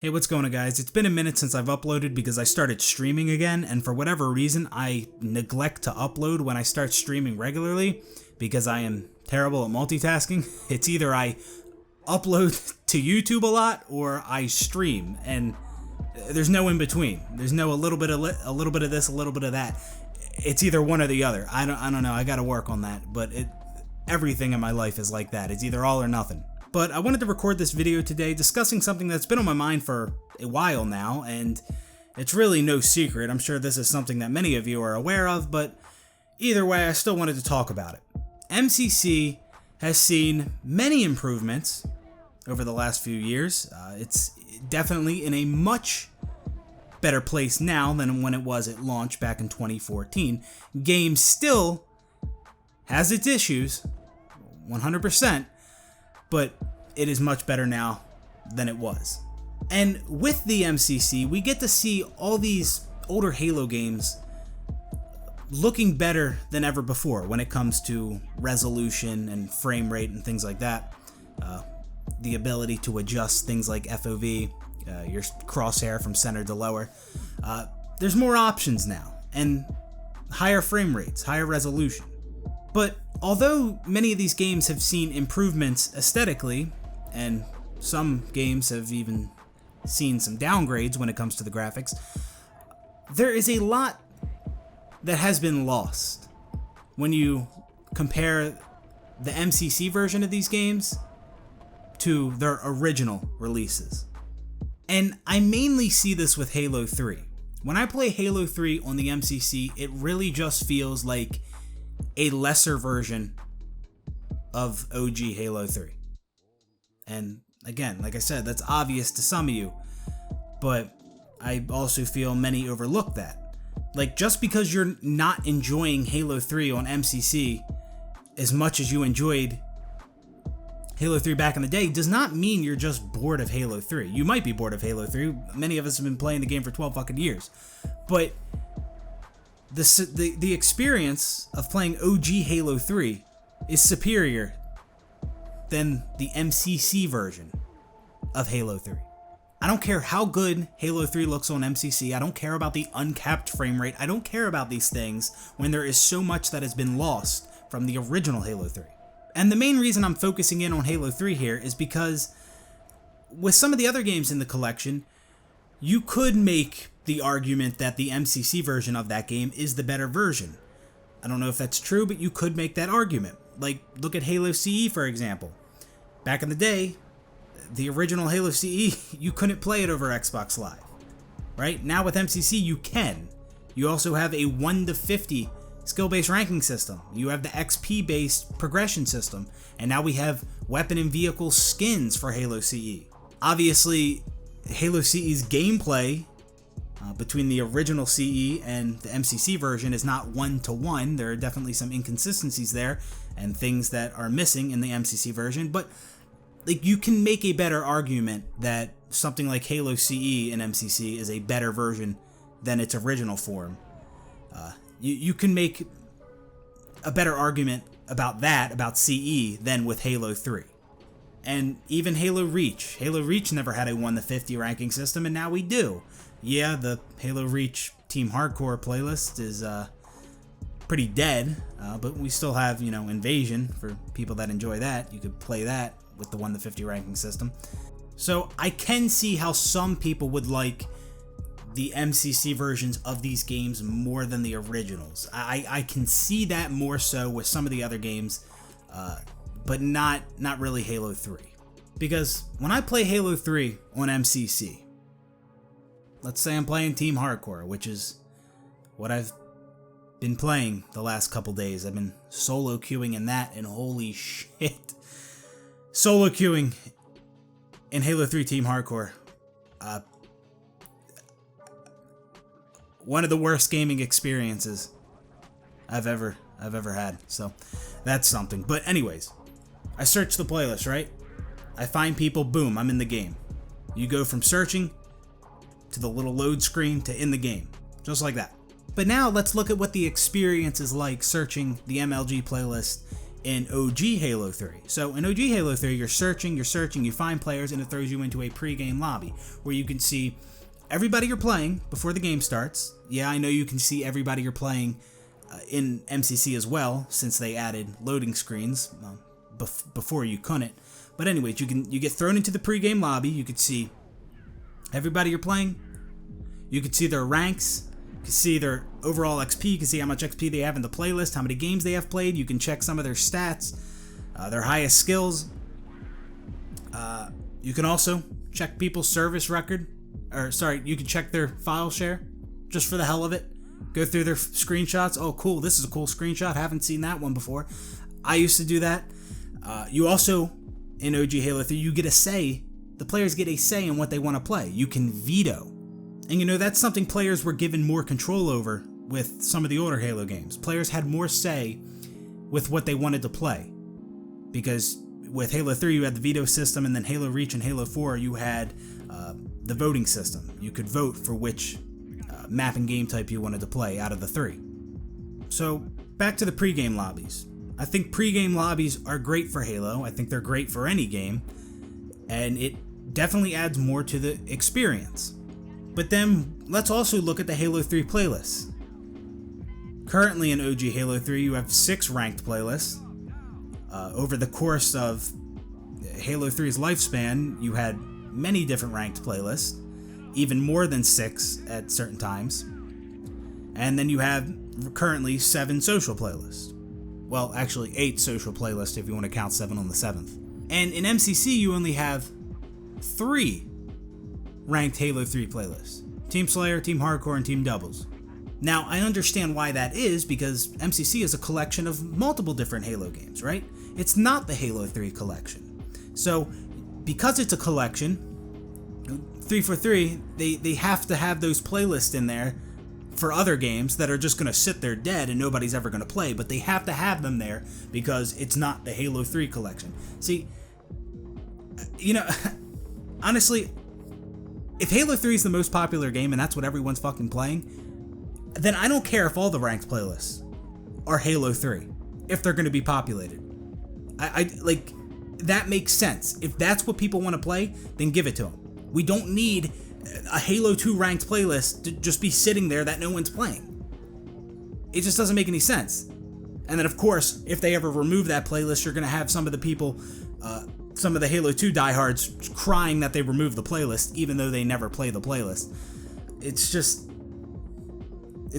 Hey, what's going on, guys? It's been a minute since I've uploaded because I started streaming again, and for whatever reason, I neglect to upload when I start streaming regularly because I am terrible at multitasking. It's either I upload to YouTube a lot or I stream, and there's no in between. There's no a little bit of this, a little bit of that. It's either one or the other. I don't know. I got to work on that, but everything in my life is like that. It's either all or nothing. But I wanted to record this video today discussing something that's been on my mind for a while now, and it's really no secret. I'm sure this is something that many of you are aware of, but either way, I still wanted to talk about it. MCC has seen many improvements over the last few years. It's definitely in a much better place now than when it was at launch back in 2014. Game still has its issues, 100%, but it is much better now than it was. And with the MCC, we get to see all these older Halo games looking better than ever before when it comes to resolution and frame rate and things like that. The ability to adjust things like FOV, your crosshair from center to lower. There's more options now, and higher frame rates, higher resolution. But although many of these games have seen improvements aesthetically, and some games have even seen some downgrades when it comes to the graphics, there is a lot that has been lost when you compare the MCC version of these games to their original releases. And I mainly see this with Halo 3. When I play Halo 3 on the MCC, it really just feels like a lesser version of OG Halo 3. And again, like I said, that's obvious to some of you, but I also feel many overlook that. Like, just because you're not enjoying Halo 3 on MCC as much as you enjoyed Halo 3 back in the day does not mean you're just bored of Halo 3. You might be bored of Halo 3. Many of us have been playing the game for 12 fucking years. But the experience of playing OG Halo 3 is superior than the MCC version of Halo 3. I don't care how good Halo 3 looks on MCC. I don't care about the uncapped frame rate. I don't care about these things when there is so much that has been lost from the original Halo 3. And the main reason I'm focusing in on Halo 3 here is because with some of the other games in the collection, you could make the argument that the MCC version of that game is the better version. I don't know if that's true, but you could make that argument. Like, look at Halo CE, for example. Back in the day, the original Halo CE, you couldn't play it over Xbox Live. Right? Now with MCC, you can. You also have a 1 to 50 skill-based ranking system. You have the XP-based progression system. And now we have weapon and vehicle skins for Halo CE. Obviously, Halo CE's gameplay between the original CE and the MCC version is not one-to-one. There are definitely some inconsistencies there and things that are missing in the MCC version, but like, you can make a better argument that something like Halo CE in MCC is a better version than its original form. You can make a better argument about that, about CE, than with Halo 3. And even Halo Reach. Halo Reach never had a 1 to 50 ranking system, and now we do. Yeah, the Halo Reach Team Hardcore playlist is pretty dead, but we still have, Invasion for people that enjoy that. You could play that with the 1 to 50 ranking system. So I can see how some people would like the MCC versions of these games more than the originals. I can see that more so with some of the other games, but not really Halo 3. Because when I play Halo 3 on MCC, let's say I'm playing Team Hardcore, which is what I've been playing the last couple days. I've been solo queuing in that, and holy shit. Solo queuing in Halo 3 Team Hardcore. One of the worst gaming experiences I've ever had. So that's something. But anyways, I search the playlist, right? I find people, boom, I'm in the game. You go from searching to the little load screen to in the game. Just like that. But now let's look at what the experience is like searching the MLG playlist in OG Halo 3. So in OG Halo 3, you're searching, you find players, and it throws you into a pre-game lobby where you can see everybody you're playing before the game starts. Yeah, I know you can see everybody you're playing in MCC as well, since they added loading screens. Before you couldn't. But anyways, you get thrown into the pre-game lobby. You can see everybody you're playing. You can see their ranks. You can see their overall XP. You can see how much XP they have in the playlist, how many games they have played. You can check some of their stats, their highest skills. You can also check people's service record. You can check their file share just for the hell of it. Go through their screenshots. Oh, cool. This is a cool screenshot. Haven't seen that one before. I used to do that. You also, in OG Halo 3, you get a say. The players get a say in what they want to play. You can veto. And that's something players were given more control over with some of the older Halo games. Players had more say with what they wanted to play. Because with Halo 3, you had the veto system, and then Halo Reach and Halo 4, you had the voting system. You could vote for which map and game type you wanted to play out of the three. So, back to the pregame lobbies. I think pregame lobbies are great for Halo. I think they're great for any game. And it definitely adds more to the experience. But then, let's also look at the Halo 3 playlists. Currently in OG Halo 3, you have 6 ranked playlists. Over the course of Halo 3's lifespan, you had many different ranked playlists, even more than 6 at certain times. And then you have currently 7 social playlists. Well, actually 8 social playlists if you want to count 7 on the 7th. And in MCC, you only have 3 ranked Halo 3 playlists. Team Slayer, Team Hardcore, and Team Doubles. Now, I understand why that is, because MCC is a collection of multiple different Halo games, right? It's not the Halo 3 collection. So, because it's a collection, 343, they have to have those playlists in there for other games that are just going to sit there dead and nobody's ever going to play, but they have to have them there because it's not the Halo 3 collection. See, honestly, if Halo 3 is the most popular game and that's what everyone's fucking playing, then I don't care if all the ranked playlists are Halo 3, if they're going to be populated. That makes sense. If that's what people want to play, then give it to them. We don't need a Halo 2 ranked playlist to just be sitting there that no one's playing. It just doesn't make any sense. And then, of course, if they ever remove that playlist, you're going to have some of the people, some of the Halo 2 diehards crying that they removed the playlist, even though they never play the playlist. It's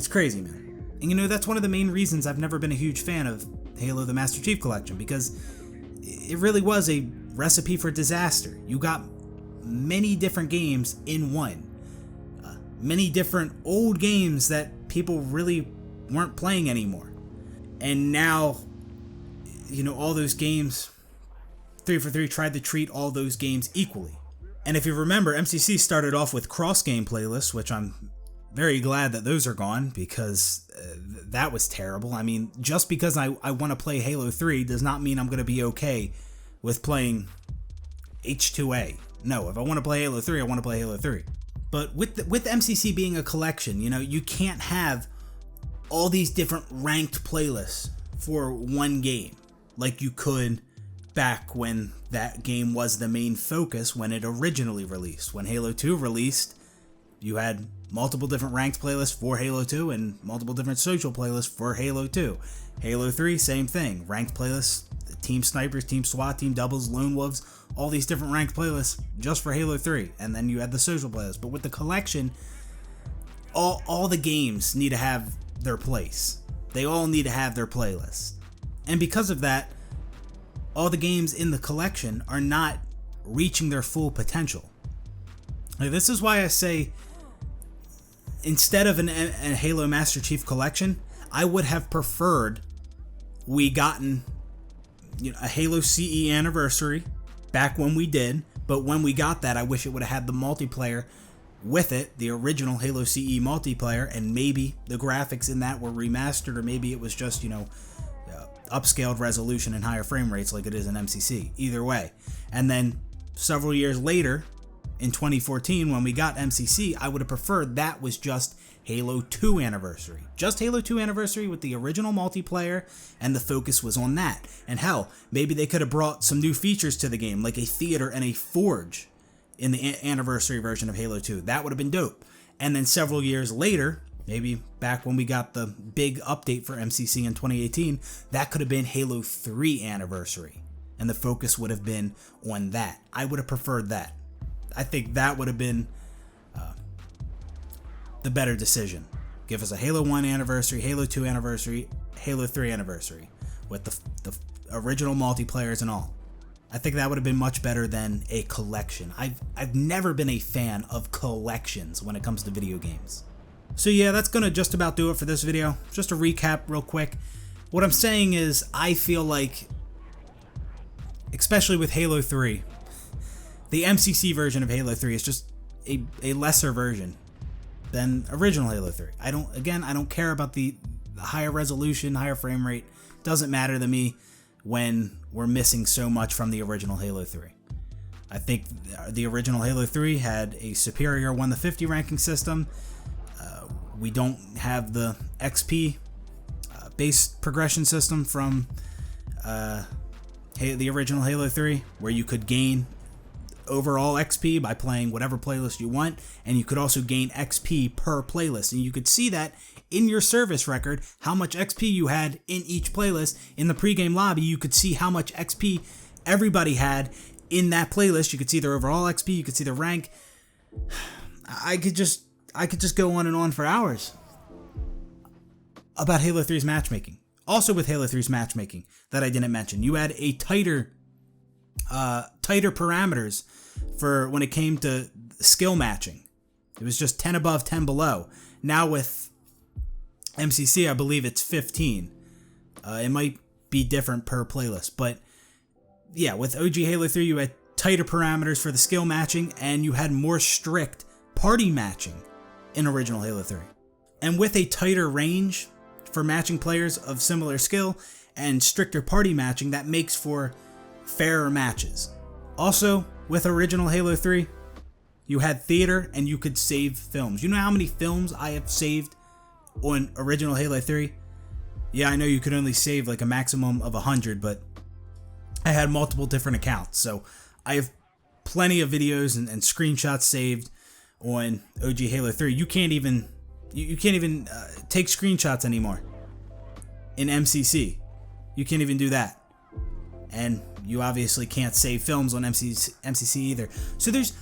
crazy, man. And that's one of the main reasons I've never been a huge fan of Halo the Master Chief Collection, because it really was a recipe for disaster. You got many different games in one. Many different old games that people really weren't playing anymore. And now, all those games, 343 tried to treat all those games equally. And if you remember, MCC started off with cross-game playlists, which I'm very glad that those are gone, because that was terrible. I mean, just because I want to play Halo 3 does not mean I'm going to be okay with playing H2A. No, if I want to play Halo 3, I want to play Halo 3. But with MCC being a collection, you can't have all these different ranked playlists for one game like you could back when that game was the main focus when it originally released. When Halo 2 released, you had multiple different ranked playlists for Halo 2 and multiple different social playlists for Halo 2. Halo 3, same thing. Ranked playlists, Team Snipers, Team SWAT, Team Doubles, Lone Wolves, all these different ranked playlists just for Halo 3. And then you had the social playlists. But with the collection, all the games need to have their place. They all need to have their playlist. And because of that, all the games in the collection are not reaching their full potential. This is why I say, instead of a Halo Master Chief Collection, I would have preferred we gotten a Halo CE Anniversary back when we did, but when we got that, I wish it would have had the multiplayer with it, the original Halo CE multiplayer, and maybe the graphics in that were remastered, or maybe it was just, upscaled resolution and higher frame rates like it is in MCC. Either way. And then several years later, in 2014 when we got MCC, I would have preferred that was just Halo 2 Anniversary. Just Halo 2 Anniversary with the original multiplayer, and the focus was on that. And hell, maybe they could have brought some new features to the game, like a theater and a forge in the Anniversary version of Halo 2. That would have been dope. And then several years later, maybe back when we got the big update for MCC in 2018, that could have been Halo 3 Anniversary. And the focus would have been on that. I would have preferred that. I think that would have been the better decision. Give us a Halo 1 Anniversary, Halo 2 Anniversary, Halo 3 Anniversary, with the original multiplayers and all. I think that would have been much better than a collection. I've never been a fan of collections when it comes to video games. So yeah, that's gonna just about do it for this video. Just a recap real quick. What I'm saying is, I feel like, especially with Halo 3, the MCC version of Halo 3 is just a lesser version than original Halo 3. I don't care about the higher resolution, higher frame rate. Doesn't matter to me when we're missing so much from the original Halo 3. I think the original Halo 3 had a superior 1 to 50 ranking system. We don't have the XP based progression system from the original Halo 3, where you could gain overall XP by playing whatever playlist you want, and you could also gain XP per playlist, and you could see that in your service record, how much XP you had in each playlist. In the pregame lobby, you could see how much XP everybody had in that playlist. You could see their overall XP, you could see their rank. I could just go on and on for hours about Halo 3's matchmaking. Also with Halo 3's matchmaking that I didn't mention, you had a tighter parameters for when it came to skill matching. It was just 10 above, 10 below. Now with MCC, I believe it's 15. It might be different per playlist, but yeah, with OG Halo 3, you had tighter parameters for the skill matching, and you had more strict party matching in original Halo 3. And with a tighter range for matching players of similar skill and stricter party matching, that makes for fairer matches. Also, with original Halo 3, you had theater and you could save films. You know how many films I have saved on original Halo 3? Yeah, I know you could only save like a maximum of 100, but I had multiple different accounts, so I have plenty of videos and screenshots saved on OG Halo 3. You can't even take screenshots anymore in MCC. You can't even do that. And you obviously can't save films on MCC either. So there's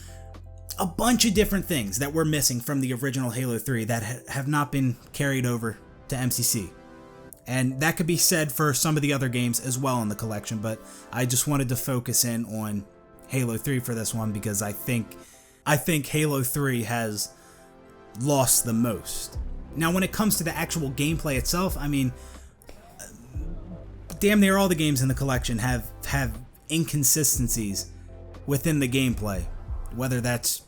a bunch of different things that we're missing from the original Halo 3 that have not been carried over to MCC. And that could be said for some of the other games as well in the collection, but I just wanted to focus in on Halo 3 for this one because I think Halo 3 has lost the most. Now, when it comes to the actual gameplay itself, I mean, damn near all the games in the collection have inconsistencies within the gameplay, whether that's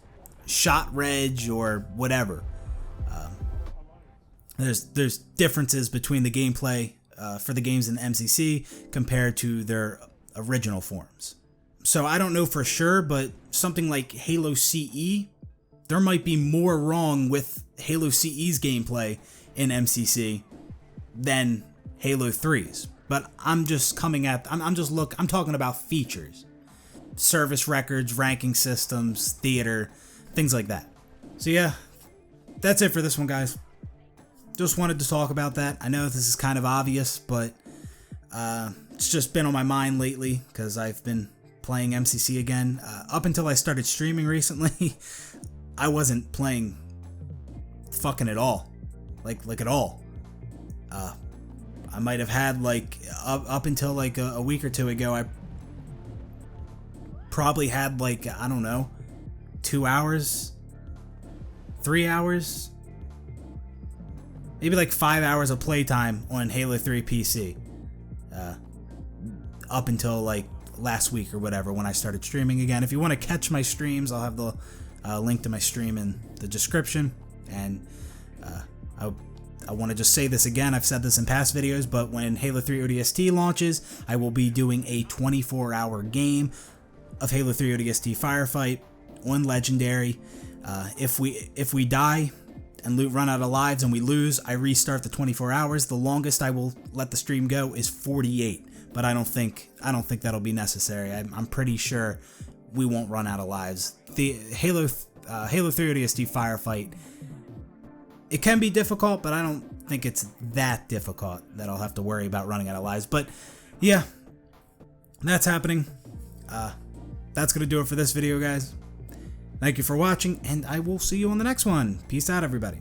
shot reg or whatever. There's differences between the gameplay for the games in the MCC compared to their original forms. So I don't know for sure, but something like Halo CE, there might be more wrong with Halo CE's gameplay in MCC than Halo 3's. But I'm talking about features, service records, ranking systems, theater, things like that. So yeah, that's it for this one, guys. Just wanted to talk about that. I know this is kind of obvious, but it's just been on my mind lately because I've been playing MCC again. Up until I started streaming recently, I wasn't playing fucking at all. Like at all. I might have had like up until like a week or two ago, I probably had like, I don't know, 2 hours, 3 hours, maybe like 5 hours of playtime on Halo 3 PC. Up until like last week or whatever when I started streaming again. If you want to catch my streams, I'll have the link to my stream in the description. And I want to just say this again, I've said this in past videos, but when Halo 3 ODST launches, I will be doing a 24-hour game of Halo 3 ODST Firefight on Legendary. If we die and run out of lives and we lose, I restart the 24 hours. The longest I will let the stream go is 48, but I don't think that'll be necessary. I'm pretty sure we won't run out of lives. The Halo 3 ODST firefight, it can be difficult, but I don't think it's that difficult that I'll have to worry about running out of lives. But yeah, that's happening. That's gonna do it for this video, guys. Thank you for watching, and I will see you on the next one. Peace out, everybody.